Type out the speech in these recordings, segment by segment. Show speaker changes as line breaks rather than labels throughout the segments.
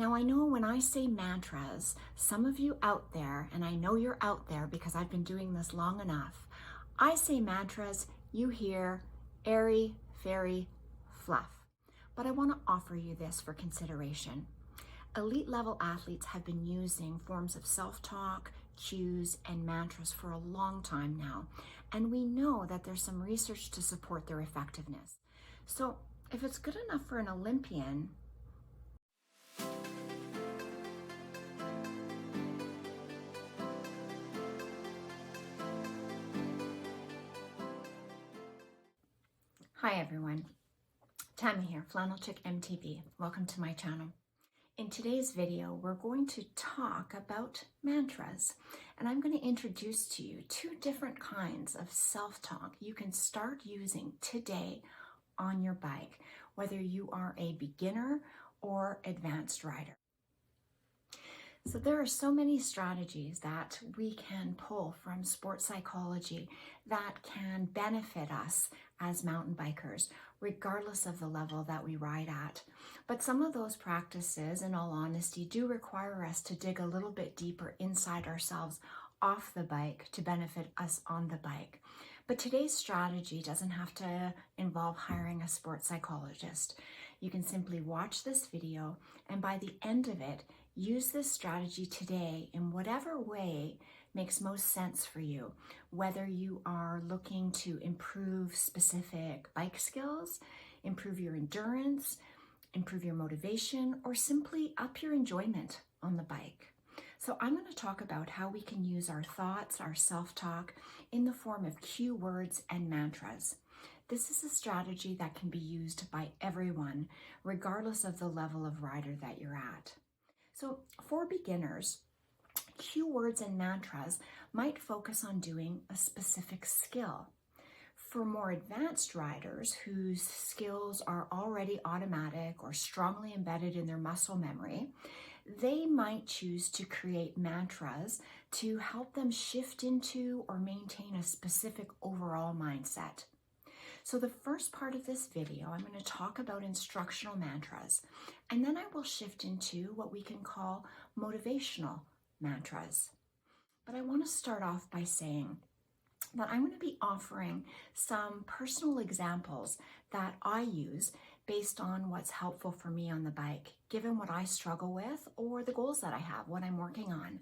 Now, I know when I say mantras, some of you out there, and I know you're out there because I've been doing this long enough, I say mantras, you hear airy, fairy, fluff. But I want to offer you this for consideration. Elite level athletes have been using forms of self-talk, cues, and mantras for a long time now, and we know that there's some research to support their effectiveness. So if it's good enough for an Olympian, Hi everyone, Tammy here, Flannel Chick MTB. Welcome to my channel. In today's video, we're going to talk about mantras, and I'm going to introduce to you two different kinds of self-talk you can start using today on your bike, whether you are a beginner or advanced rider. So there are so many strategies that we can pull from sports psychology that can benefit us as mountain bikers, regardless of the level that we ride at. But some of those practices, in all honesty, do require us to dig a little bit deeper inside ourselves off the bike to benefit us on the bike. But today's strategy doesn't have to involve hiring a sports psychologist. You can simply watch this video, and by the end of it, use this strategy today in whatever way makes most sense for you, whether you are looking to improve specific bike skills, improve your endurance, improve your motivation, or simply up your enjoyment on the bike. So I'm going to talk about how we can use our thoughts, our self-talk, in the form of cue words and mantras. This is a strategy that can be used by everyone, regardless of the level of rider that you're at. So for beginners, cue words and mantras might focus on doing a specific skill. For more advanced riders whose skills are already automatic or strongly embedded in their muscle memory, they might choose to create mantras to help them shift into or maintain a specific overall mindset. So the first part of this video, I'm going to talk about instructional mantras, and then I will shift into what we can call motivational mantras. But I want to start off by saying that I'm going to be offering some personal examples that I use based on what's helpful for me on the bike, given what I struggle with or the goals that I have, what I'm working on.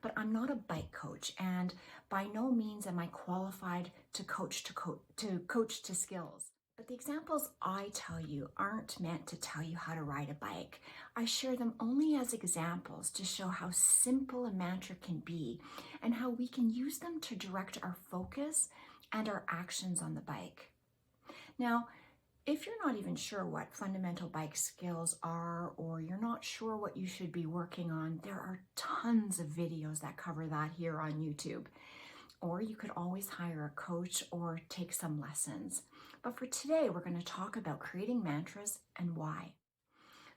But I'm not a bike coach, and by no means am I qualified to coach to skills. But the examples I tell you aren't meant to tell you how to ride a bike. I share them only as examples to show how simple a mantra can be and how we can use them to direct our focus and our actions on the bike. Now, if you're not even sure what fundamental bike skills are, or you're not sure what you should be working on, there are tons of videos that cover that here on YouTube. Or you could always hire a coach or take some lessons. But for today, we're going to talk about creating mantras and why.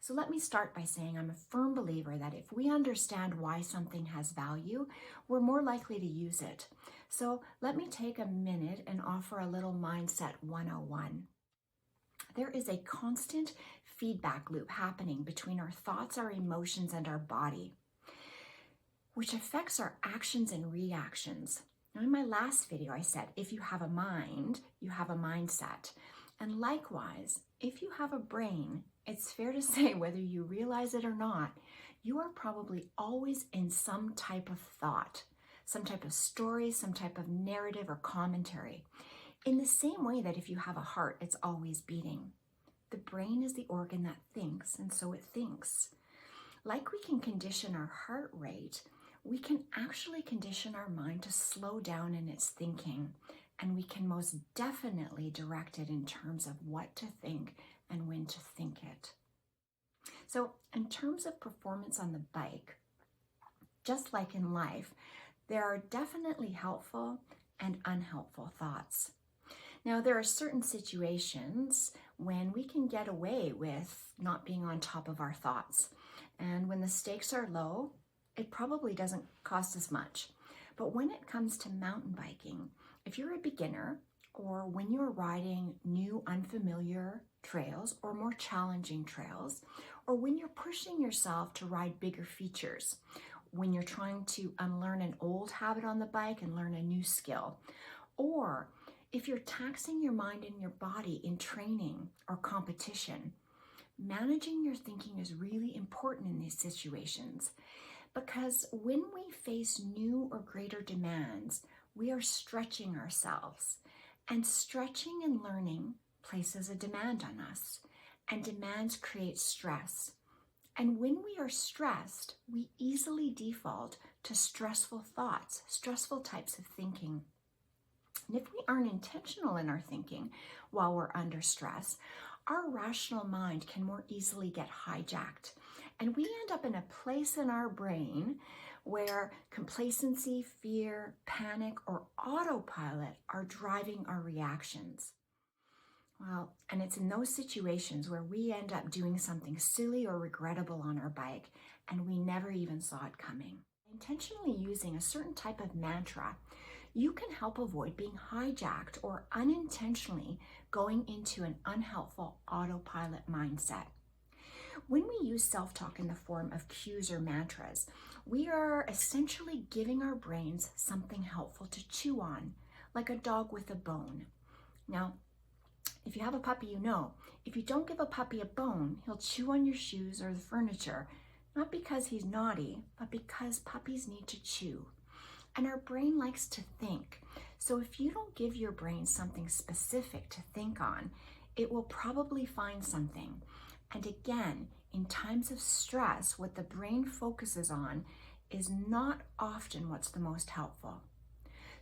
So let me start by saying I'm a firm believer that if we understand why something has value, we're more likely to use it. So let me take a minute and offer a little Mindset 101. There is a constant feedback loop happening between our thoughts, our emotions, and our body, which affects our actions and reactions. Now, in my last video, I said, if you have a mind, you have a mindset. And likewise, if you have a brain, it's fair to say, whether you realize it or not, you are probably always in some type of thought, some type of story, some type of narrative or commentary. In the same way that if you have a heart, it's always beating. The brain is the organ that thinks, and so it thinks. Like we can condition our heart rate, we can actually condition our mind to slow down in its thinking, and we can most definitely direct it in terms of what to think and when to think it. So in terms of performance on the bike, just like in life, there are definitely helpful and unhelpful thoughts. Now, there are certain situations when we can get away with not being on top of our thoughts. And when the stakes are low, it probably doesn't cost us much. But when it comes to mountain biking, if you're a beginner or when you're riding new unfamiliar trails or more challenging trails, or when you're pushing yourself to ride bigger features, when you're trying to unlearn an old habit on the bike and learn a new skill, or if you're taxing your mind and your body in training or competition. Managing your thinking is really important in these situations because when we face new or greater demands, we are stretching ourselves. And stretching and learning places a demand on us, and demands create stress. And when we are stressed, we easily default to stressful thoughts, stressful types of thinking. And if we aren't intentional in our thinking while we're under stress, our rational mind can more easily get hijacked. And we end up in a place in our brain where complacency, fear, panic, or autopilot are driving our reactions. Well, and it's in those situations where we end up doing something silly or regrettable on our bike, and we never even saw it coming. Intentionally using a certain type of mantra, you can help avoid being hijacked or unintentionally going into an unhelpful autopilot mindset. When we use self-talk in the form of cues or mantras, we are essentially giving our brains something helpful to chew on, like a dog with a bone. Now, if you have a puppy, you know, if you don't give a puppy a bone, he'll chew on your shoes or the furniture, not because he's naughty, but because puppies need to chew. And our brain likes to think. So if you don't give your brain something specific to think on, it will probably find something. And again, in times of stress, what the brain focuses on is not often what's the most helpful.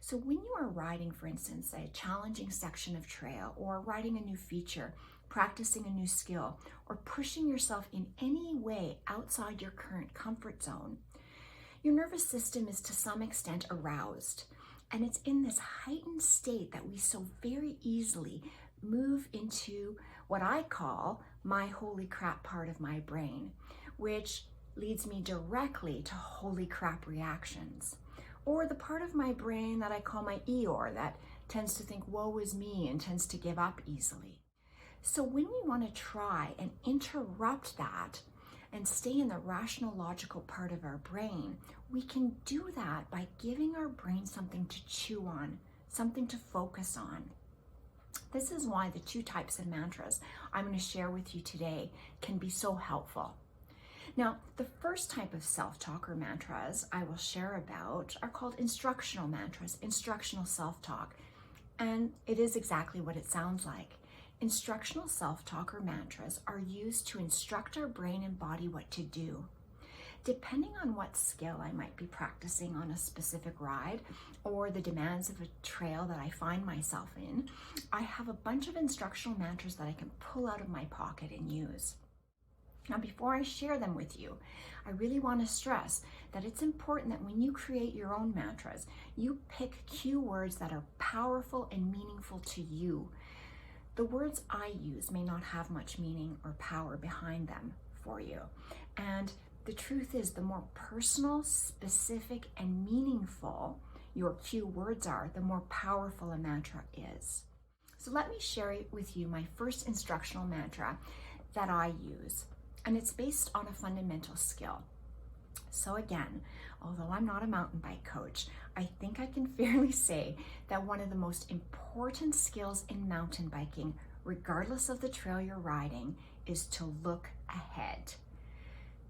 So when you are riding, for instance, a challenging section of trail, or riding a new feature, practicing a new skill, or pushing yourself in any way outside your current comfort zone, your nervous system is to some extent aroused. And it's in this heightened state that we so very easily move into what I call my holy crap part of my brain, which leads me directly to holy crap reactions. Or the part of my brain that I call my Eeyore that tends to think woe is me and tends to give up easily. So when we want to try and interrupt that and stay in the rational, logical part of our brain, we can do that by giving our brain something to chew on, something to focus on. This is why the two types of mantras I'm going to share with you today can be so helpful. Now, the first type of self-talk or mantras I will share about are called instructional mantras, instructional self-talk, and it is exactly what it sounds like. Instructional self-talk or mantras are used to instruct our brain and body what to do. Depending on what skill I might be practicing on a specific ride or the demands of a trail that I find myself in, I have a bunch of instructional mantras that I can pull out of my pocket and use. Now, before I share them with you, I really want to stress that it's important that when you create your own mantras, you pick cue words that are powerful and meaningful to you. The words I use may not have much meaning or power behind them for you. And the truth is, the more personal, specific, and meaningful your cue words are, the more powerful a mantra is. So let me share with you my first instructional mantra that I use, and it's based on a fundamental skill. So again, although I'm not a mountain bike coach, I think I can fairly say that one of the most important skills in mountain biking, regardless of the trail you're riding, is to look ahead.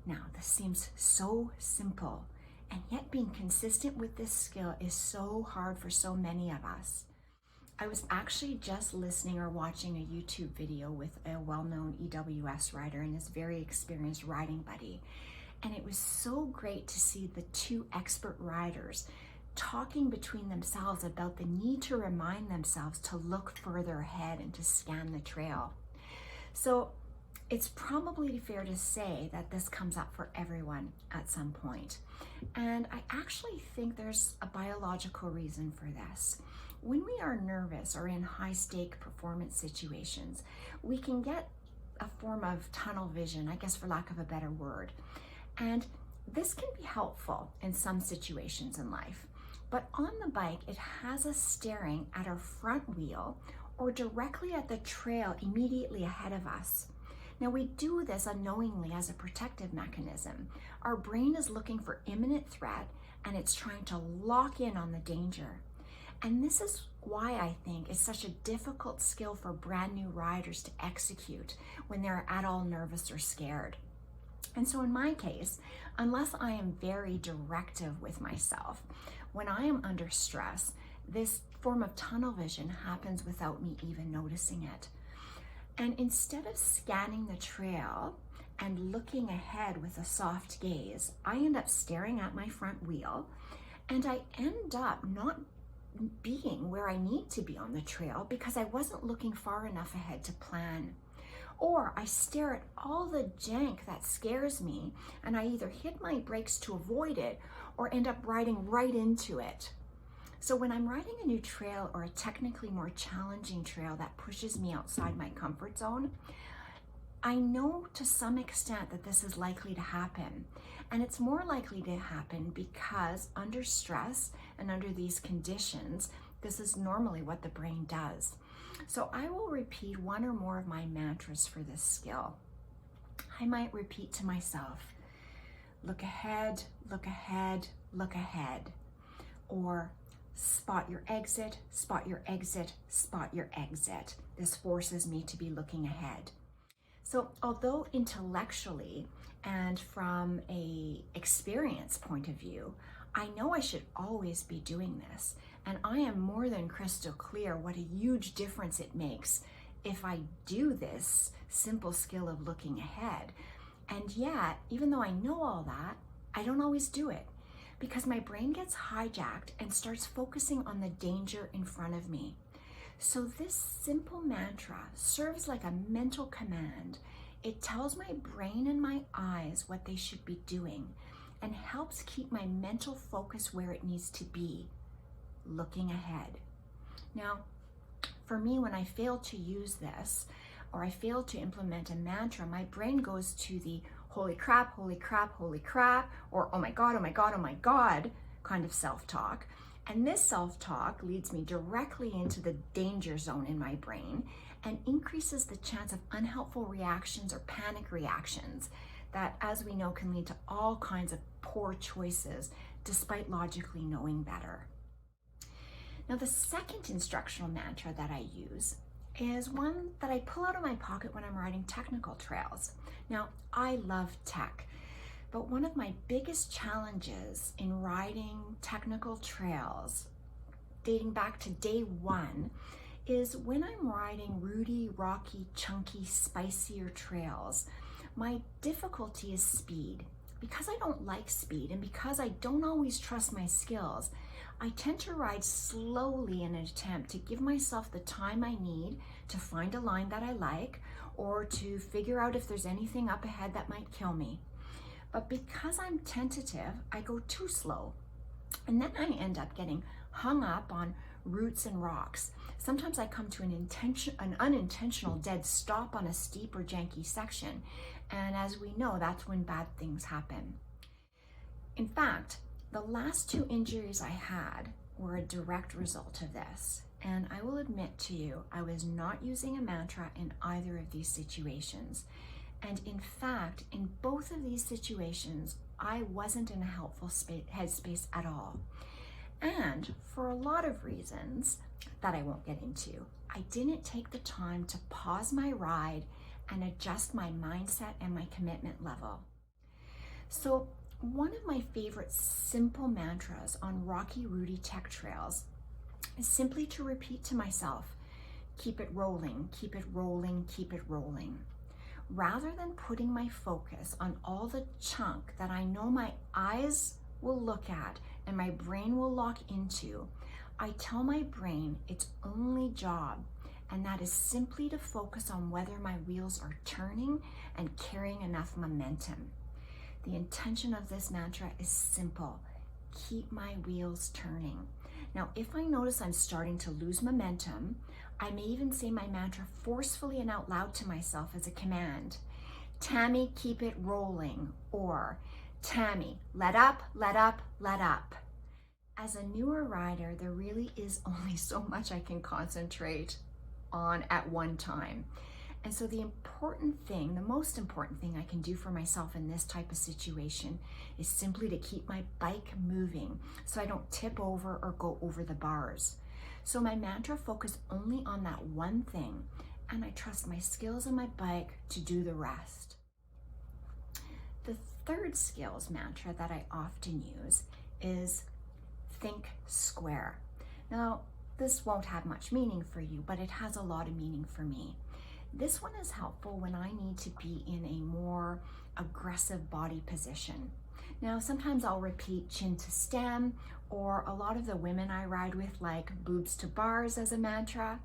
Now, this seems so simple, and yet being consistent with this skill is so hard for so many of us. I was actually just listening or watching a YouTube video with a well-known EWS rider and his very experienced riding buddy. And it was so great to see the two expert riders talking between themselves about the need to remind themselves to look further ahead and to scan the trail. So it's probably fair to say that this comes up for everyone at some point. And I actually think there's a biological reason for this. When we are nervous or in high-stake performance situations, we can get a form of tunnel vision, I guess for lack of a better word. And this can be helpful in some situations in life. But on the bike, it has us staring at our front wheel or directly at the trail immediately ahead of us. Now, we do this unknowingly as a protective mechanism. Our brain is looking for imminent threat and it's trying to lock in on the danger. And this is why I think it's such a difficult skill for brand new riders to execute when they're at all nervous or scared. And so in my case, unless I am very directive with myself, when I am under stress, this form of tunnel vision happens without me even noticing it. And instead of scanning the trail and looking ahead with a soft gaze, I end up staring at my front wheel, and I end up not being where I need to be on the trail because I wasn't looking far enough ahead to plan. Or I stare at all the jank that scares me and I either hit my brakes to avoid it or end up riding right into it. So when I'm riding a new trail or a technically more challenging trail that pushes me outside my comfort zone, I know to some extent that this is likely to happen. And it's more likely to happen because under stress and under these conditions, this is normally what the brain does. So I will repeat one or more of my mantras for this skill. I might repeat to myself, look ahead, look ahead, look ahead. Or spot your exit, spot your exit, spot your exit. This forces me to be looking ahead. So although intellectually and from a experience point of view, I know I should always be doing this, and I am more than crystal clear what a huge difference it makes if I do this simple skill of looking ahead. And yet, even though I know all that, I don't always do it because my brain gets hijacked and starts focusing on the danger in front of me. So this simple mantra serves like a mental command. It tells my brain and my eyes what they should be doing and helps keep my mental focus where it needs to be, looking ahead. Now, for me, when I fail to use this or I fail to implement a mantra, my brain goes to the holy crap, holy crap, holy crap, or oh my God, oh my God, oh my God kind of self-talk. And this self-talk leads me directly into the danger zone in my brain and increases the chance of unhelpful reactions or panic reactions that, as we know, can lead to all kinds of poor choices despite logically knowing better. Now, the second instructional mantra that I use is one that I pull out of my pocket when I'm riding technical trails. Now, I love tech, but one of my biggest challenges in riding technical trails, dating back to day one, is when I'm riding rooty, rocky, chunky, spicier trails, my difficulty is speed. Because I don't like speed and because I don't always trust my skills, I tend to ride slowly in an attempt to give myself the time I need to find a line that I like or to figure out if there's anything up ahead that might kill me. But because I'm tentative, I go too slow. And then I end up getting hung up on roots and rocks. Sometimes I come to an unintentional dead stop on a steep or janky section. And as we know, that's when bad things happen. In fact, the last 2 injuries I had were a direct result of this. And I will admit to you, I was not using a mantra in either of these situations. And in fact, in both of these situations, I wasn't in a helpful headspace at all. And for a lot of reasons that I won't get into, I didn't take the time to pause my ride and adjust my mindset and my commitment level. So one of my favorite simple mantras on rocky, rooty tech trails is simply to repeat to myself, keep it rolling, keep it rolling, keep it rolling. Rather than putting my focus on all the chunk that I know my eyes will look at and my brain will lock into, I tell my brain its only job, and that is simply to focus on whether my wheels are turning and carrying enough momentum. The intention of this mantra is simple: keep my wheels turning. Now, if I notice I'm starting to lose momentum, I may even say my mantra forcefully and out loud to myself as a command. Tammy, keep it rolling, or Tammy, let up, let up, let up. As a newer rider, there really is only so much I can concentrate on at one time. And so the most important thing I can do for myself in this type of situation is simply to keep my bike moving so I don't tip over or go over the bars. So my mantra focus only on that one thing, and I trust my skills and my bike to do the rest. The third skills mantra that I often use is think square. Now, this won't have much meaning for you, but it has a lot of meaning for me. This one is helpful when I need to be in a more aggressive body position. Now, sometimes I'll repeat chin to stem, or a lot of the women I ride with like boobs to bars as a mantra,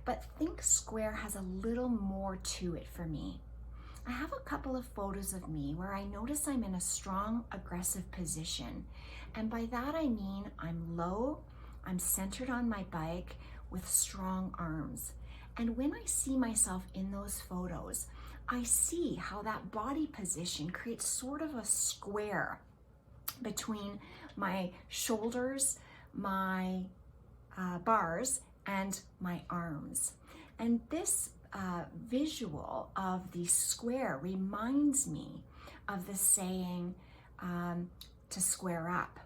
but think square has a little more to it for me. I have a couple of photos of me where I notice I'm in a strong, aggressive position. And by that I mean I'm low, I'm centered on my bike with strong arms. And when I see myself in those photos, I see how that body position creates sort of a square between my shoulders, my bars, and my arms. And this visual of the square reminds me of the saying to square up.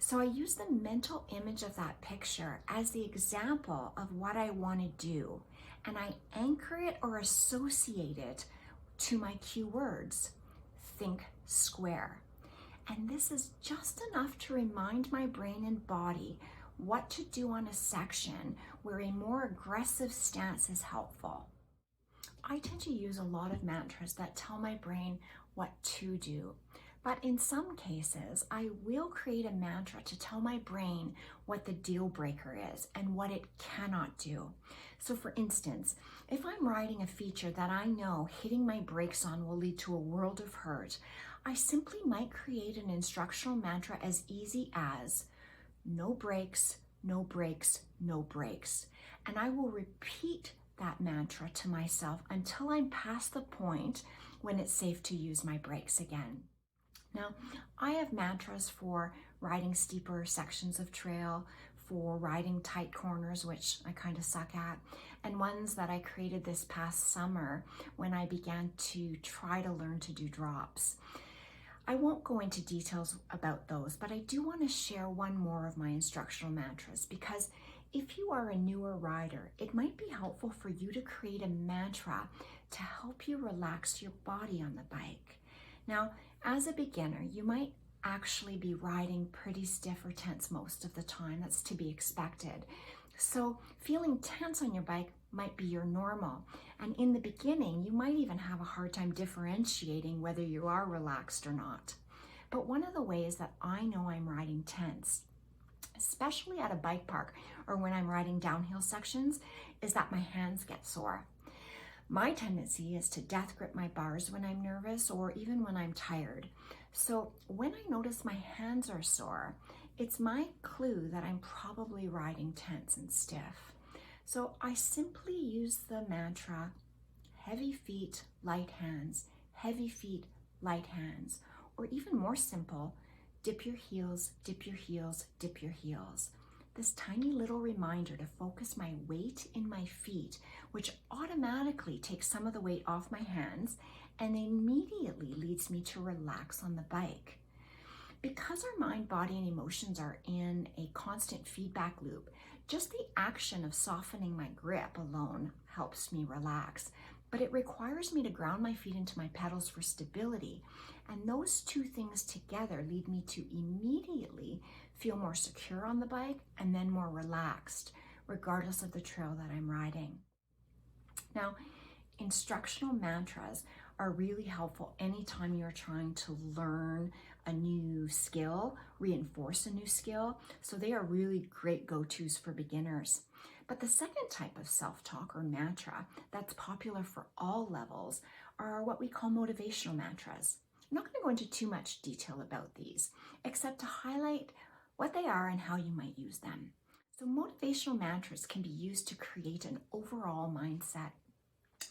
So I use the mental image of that picture as the example of what I want to do, and I anchor it or associate it to my cue words. Think square. And this is just enough to remind my brain and body what to do on a section where a more aggressive stance is helpful. I tend to use a lot of mantras that tell my brain what to do. But in some cases, I will create a mantra to tell my brain what the deal breaker is and what it cannot do. So for instance, if I'm riding a feature that I know hitting my brakes on will lead to a world of hurt, I simply might create an instructional mantra as easy as no brakes, no brakes, no brakes. And I will repeat that mantra to myself until I'm past the point when it's safe to use my brakes again. Now, I have mantras for riding steeper sections of trail, for riding tight corners, which I kind of suck at, and ones that I created this past summer when I began to try to learn to do drops. I won't go into details about those, but I do want to share one more of my instructional mantras, because if you are a newer rider, it might be helpful for you to create a mantra to help you relax your body on the bike. Now, as a beginner, you might actually be riding pretty stiff or tense most of the time. That's to be expected. So feeling tense on your bike might be your normal. And in the beginning, you might even have a hard time differentiating whether you are relaxed or not. But one of the ways that I know I'm riding tense, especially at a bike park or when I'm riding downhill sections, is that my hands get sore. My tendency is to death grip my bars when I'm nervous or even when I'm tired. So when I notice my hands are sore, it's my clue that I'm probably riding tense and stiff. So I simply use the mantra, heavy feet, light hands, heavy feet, light hands, or even more simple, dip your heels, dip your heels, dip your heels. This tiny little reminder to focus my weight in my feet, which automatically takes some of the weight off my hands and immediately leads me to relax on the bike. Because our mind, body, and emotions are in a constant feedback loop, just the action of softening my grip alone helps me relax. But it requires me to ground my feet into my pedals for stability. And those two things together lead me to immediately feel more secure on the bike and then more relaxed, regardless of the trail that I'm riding. Now, instructional mantras are really helpful anytime you're trying to learn a new skill, reinforce a new skill. So they are really great go-tos for beginners. But the second type of self-talk or mantra that's popular for all levels are what we call motivational mantras. I'm not going to go into too much detail about these, except to highlight what they are and how you might use them. So motivational mantras can be used to create an overall mindset.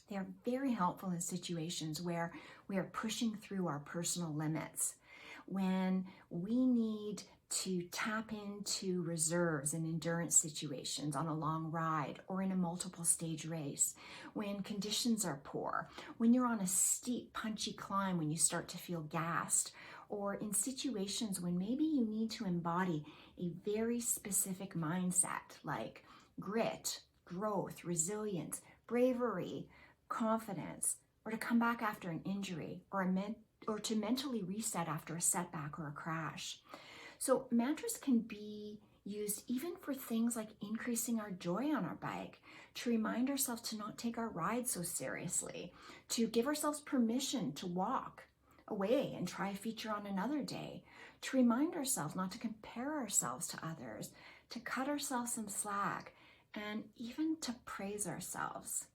They are very helpful in situations where we are pushing through our personal limits, when we need to tap into reserves in endurance situations on a long ride or in a multiple stage race, when conditions are poor, when you're on a steep, punchy climb, when you start to feel gassed, or in situations when maybe you need to embody a very specific mindset like grit, growth, resilience, bravery, confidence, or to come back after an injury, or to mentally reset after a setback or a crash. So mantras can be used even for things like increasing our joy on our bike, to remind ourselves to not take our ride so seriously, to give ourselves permission to walk away and try a feature on another day, to remind ourselves not to compare ourselves to others, to cut ourselves some slack, and even to praise ourselves.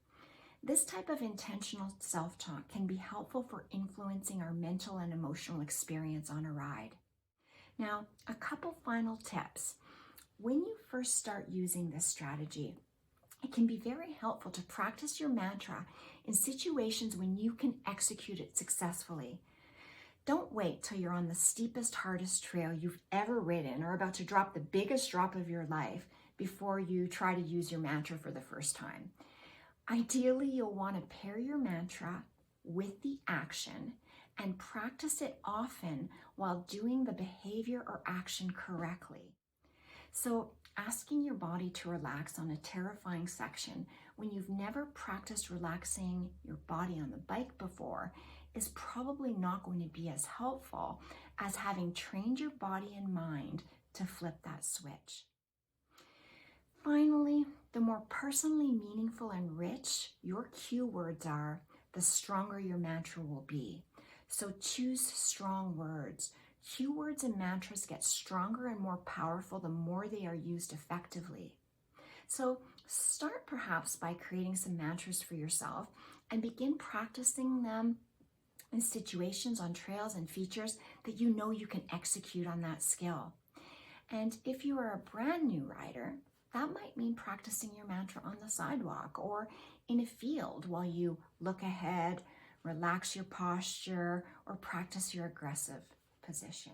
This type of intentional self-talk can be helpful for influencing our mental and emotional experience on a ride. Now, a couple final tips. When you first start using this strategy, it can be very helpful to practice your mantra in situations when you can execute it successfully. Don't wait till you're on the steepest, hardest trail you've ever ridden or about to drop the biggest drop of your life before you try to use your mantra for the first time. Ideally, you'll want to pair your mantra with the action and practice it often while doing the behavior or action correctly. So asking your body to relax on a terrifying section when you've never practiced relaxing your body on the bike before is probably not going to be as helpful as having trained your body and mind to flip that switch. Finally, the more personally meaningful and rich your cue words are, the stronger your mantra will be. So choose strong words. Cue words and mantras get stronger and more powerful the more they are used effectively. So start perhaps by creating some mantras for yourself and begin practicing them in situations on trails and features that you know you can execute on that skill. And if you are a brand new rider, that might mean practicing your mantra on the sidewalk or in a field while you look ahead, relax your posture, or practice your aggressive position.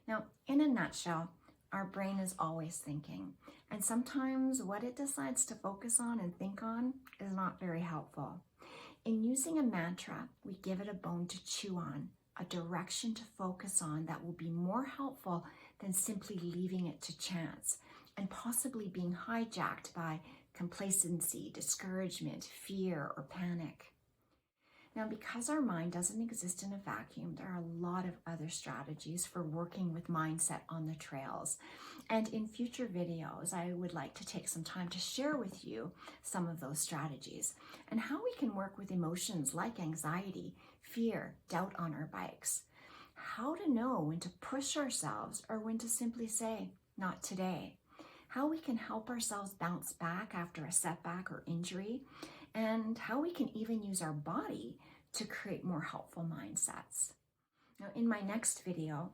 Now, in a nutshell, our brain is always thinking, and sometimes what it decides to focus on and think on is not very helpful. In using a mantra, we give it a bone to chew on, a direction to focus on that will be more helpful than simply leaving it to chance and possibly being hijacked by complacency, discouragement, fear, or panic. Now, because our mind doesn't exist in a vacuum, there are a lot of other strategies for working with mindset on the trails. And in future videos, I would like to take some time to share with you some of those strategies and how we can work with emotions like anxiety, fear, doubt on our bikes. How to know when to push ourselves or when to simply say, not today. How we can help ourselves bounce back after a setback or injury, and how we can even use our body to create more helpful mindsets. Now, in my next video,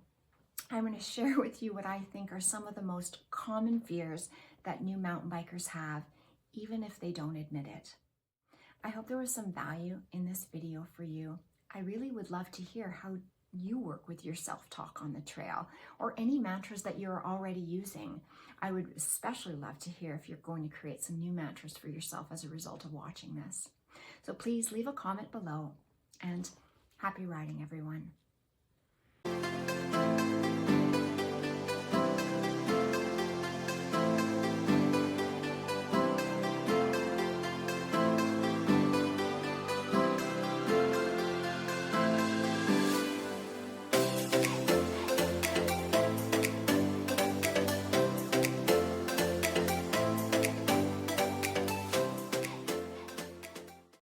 I'm going to share with you what I think are some of the most common fears that new mountain bikers have, even if they don't admit it. I hope there was some value in this video for you. I really would love to hear how you work with your self-talk on the trail or any mantras that you're already using. I would especially love to hear if you're going to create some new mantras for yourself as a result of watching this. So please leave a comment below, and happy riding, everyone.